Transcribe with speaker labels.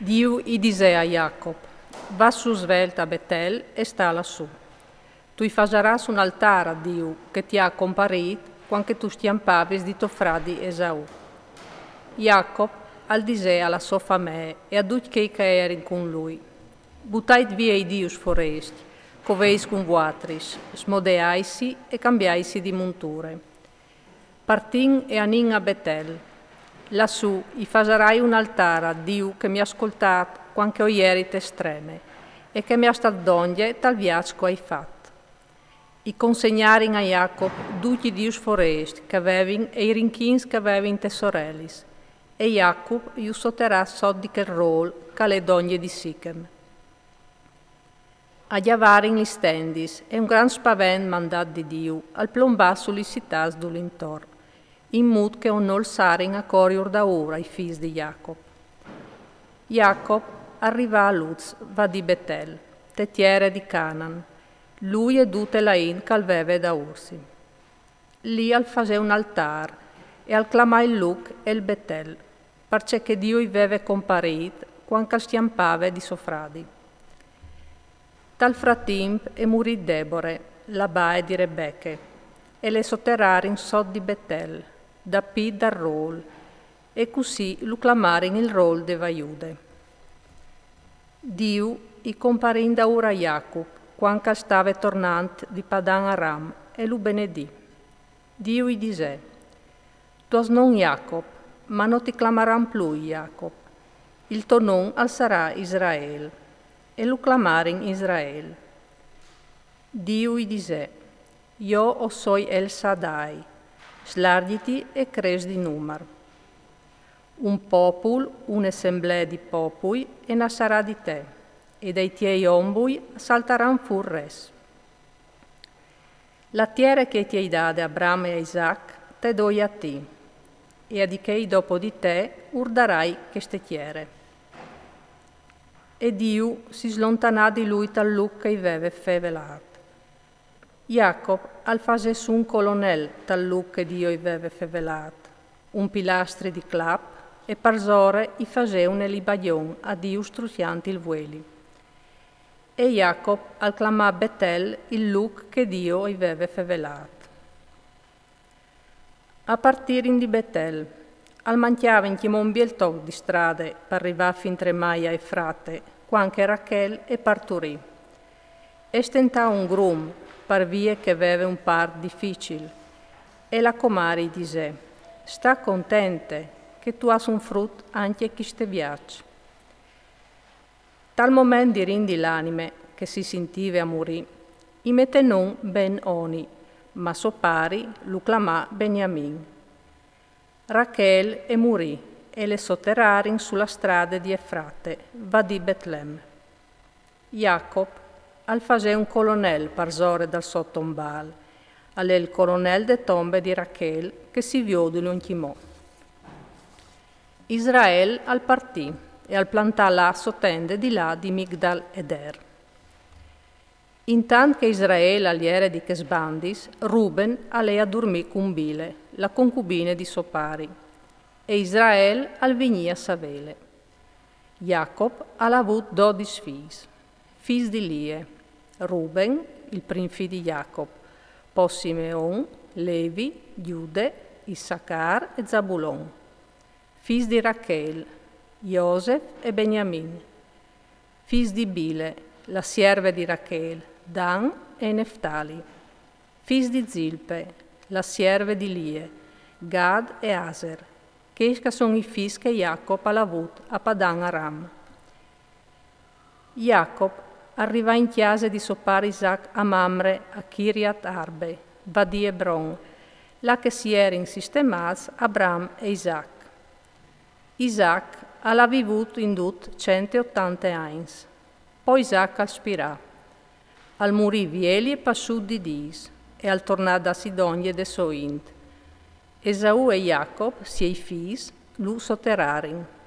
Speaker 1: Dio gli disse a Jacob, va su svelta a Betel e sta lassù. Tu faceras un altare a Dio che ti ha comparito quando tu stiampavis di tuo fradi Esau. Jacob al disse alla sua famiglia e a tutti che erano con lui, buttate via i dios foresti, coveis con vuatris, smodeaisi e cambiaisi di monture. Partin e anin a Betel. Lassù i facerai un altare a Dio che mi ha ascoltato quando ho ieri estreme e che mi ha stato donde tal viaggio che hai fatto. I consegnarono a Jacob tutti i dios foresti che avevano e i rinchins che avevano te sorelle. E Jacob gli sotterrà sotto quel rol che le donne di Sichem. A Javarin gli stendis e un gran spavent mandat di Dio al plombà sulle città dell'intorno, in modo che non alzarin a corior da ora i figli di Jacob. Jacob arriva a Luz, va di Betel, tettiere di Canaan, lui e tutte la in che aveva da ursi. Lì al fase un altare e al clamà il Luc e il Betel, perché Dio i aveva comparito quando stiampava di sofradi. Tal frattempo è morì Debore, la bae di Rebecche, e le sotterrarono sotto di Betel, da P dal Rol, e così lo clamarono il Rol de Vaiude. Dio i comparì da ora a Jacob, quando stava tornando di Padan Aram, e lo benedì. Dio gli disse, tu non Jacob, ma non ti clamaran più Jacob, il tuo nome sarà Israele, e lo clamarono Israele. Dio gli disse, io soy El Shaddai, slargiti e cres di numero. Un popolo, un'assemblea di popoli, e nascerà di te, e dai tuoi ombui saltaran fur res. La terra che ti hai data a Abramo e a Isaac, te doi a te, e a di che dopo di te urdarai queste terre. E Dio si slontanò di lui tal luc che aveva fevelato. Jacob al fase su un colonnel tal luc che Dio aveva fevelato, un pilastri di clap, e parzore i fase un elibaglion a Dio strucianti il vueli. E Jacob al clamà a Betel il luc che Dio aveva fevelato. A partire di Betel, al manchiava in Chimon biel toc di strade per arrivare fin tre Maia e Frate, quanche Rachel e parturì. E stentà un grum per vie che aveva un par difficile, e la comare disse, sta contente che tu has un frutto anche chi ste viaggio. Tal momento di rindi l'anime che si sentiva a morì, i mette non ben oni, ma so pari lo clamà Beniamin. Rachel e morì e le sotterrarono sulla strada di Efrate, va di Betlem. Jacob al fase un colonnel parzore dal sottombal, alle il colonnel de tombe di Rachel che si viodolo in chimò. Israel al partì e al plantà là sottende di là di Migdal Eder. Intanto che Israele all'era di Chesbandis, Ruben allea dormì con Bile, la concubine di Sopari, e Israele al vigni a Savele. Jacob ha avuto 12 figli di Lie, Ruben, il primo figlio di Jacob, poi Simeon, Levi, Giude, Issachar e Zabulon, figli di Rachel, Josef e Beniamin, figli di Bile, la sierva di Rachel, Dan e Neftali, figli di Zilpe, la sierva di Lie, Gad e Aser, che sono i figli che Jacob ha avuto a Padan Aram. Jacob arriva in chiesa di sopar Isaac a Mamre a Kiriat Arbe, va di Hebron, là che si erano sistemati Abram e Isaac. Isaac ha vivuto in tutto 180 anni, poi Isaac aspirà. Al morì vieli e passù di dis, e al tornare da Sidonia de Soint. Esau e Jacob, siei figli, lo sotterrarono.